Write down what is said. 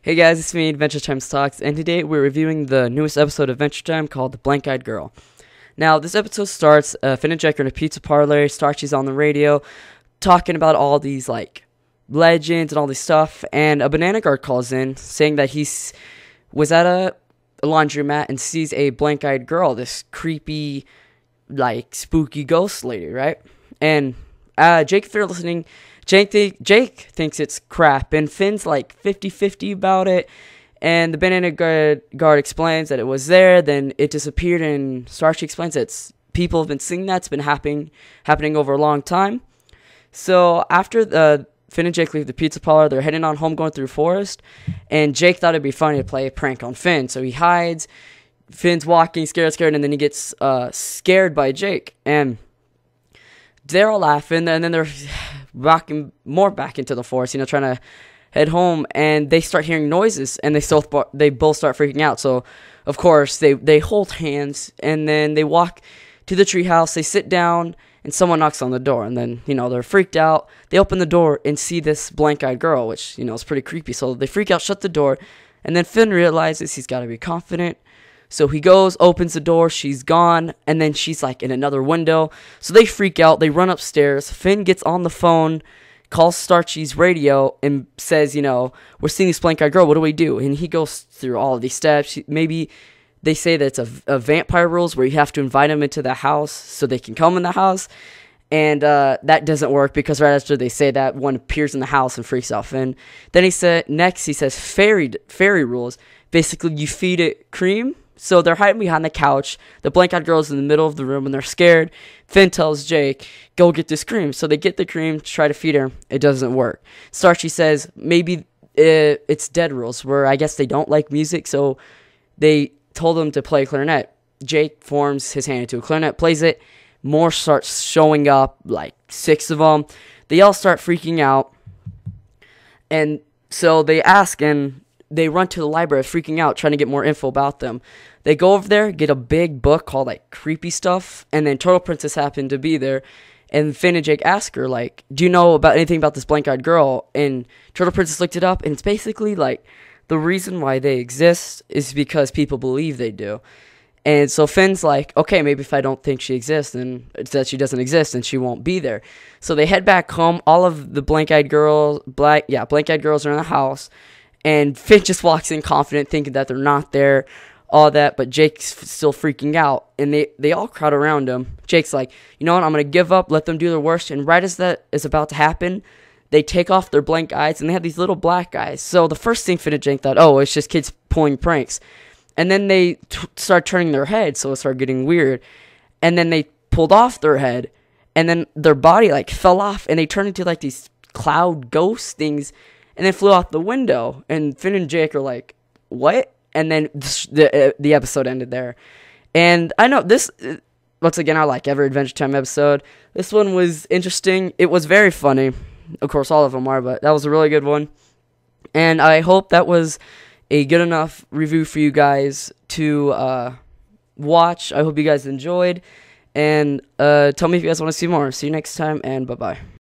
Hey guys, it's me, AdventureTime Talks, and today we're reviewing the newest episode of Adventure Time called The Blank-Eyed Girl. Now, this episode starts, Finn and Jake are in a pizza parlor, Starchy's on the radio, talking about all these, legends and all this stuff, and a banana guard calls in, saying that he was at a laundromat and sees a blank-eyed girl, this creepy, spooky ghost lady, right? And, Jake, if you're listening, Jake thinks it's crap, and Finn's 50-50 about it, and the banana guard explains that it was there, then it disappeared, and Starchy explains that people have been seeing that, it's been happening over a long time. So after Finn and Jake leave the pizza parlor, they're heading on home going through forest, and Jake thought it'd be funny to play a prank on Finn, so he hides. Finn's walking, scared, and then he gets scared by Jake, and they're all laughing, and then they're walking more back into the forest, trying to head home, and they start hearing noises, and they both start freaking out. So, of course, they hold hands, and then they walk to the treehouse, they sit down, and someone knocks on the door, and then, they're freaked out. They open the door and see this blank-eyed girl, which, is pretty creepy, so they freak out, shut the door, and then Finn realizes he's got to be confident. So he goes, opens the door, she's gone, and then she's in another window. So they freak out, they run upstairs. Finn gets on the phone, calls Starchy's radio, and says, we're seeing this blank-eyed girl, what do we do? And he goes through all of these steps. Maybe they say that it's a vampire rules where you have to invite them into the house so they can come in the house. And that doesn't work because right after they say that, one appears in the house and freaks out Finn. Then he says fairy rules. Basically, you feed it cream. So they're hiding behind the couch. The blank-eyed girl's in the middle of the room, and they're scared. Finn tells Jake, go get this cream. So they get the cream to try to feed her. It doesn't work. Starchy says maybe it's dead rules, where I guess they don't like music, so they told him to play clarinet. Jake forms his hand into a clarinet, plays it. More starts showing up, 6 of them. They all start freaking out. And so they ask, and they run to the library freaking out, trying to get more info about them. They go over there, get a big book called, Creepy Stuff, and then Turtle Princess happened to be there, and Finn and Jake ask her, do you know about anything about this blank-eyed girl? And Turtle Princess looked it up, and it's basically, the reason why they exist is because people believe they do. And so Finn's okay, maybe if I don't think she exists, then it's that she doesn't exist, and she won't be there. So they head back home. All of the blank-eyed girls are in the house. And Finn just walks in confident, thinking that they're not there, all that, but Jake's still freaking out, and they all crowd around him. Jake's like, you know what, I'm going to give up, let them do their worst, and right as that is about to happen, they take off their blank eyes, and they have these little black eyes. So the first thing Finn and Jake thought, oh, it's just kids pulling pranks. And then they start turning their head, so it started getting weird. And then they pulled off their head, and then their body, fell off, and they turned into, these cloud ghost things, and then flew out the window, and Finn and Jake are like, what? And then the episode ended there. And I know this, once again, I like every Adventure Time episode. This one was interesting. It was very funny. Of course, all of them are, but that was a really good one. And I hope that was a good enough review for you guys to watch. I hope you guys enjoyed. And tell me if you guys want to see more. See you next time, and bye-bye.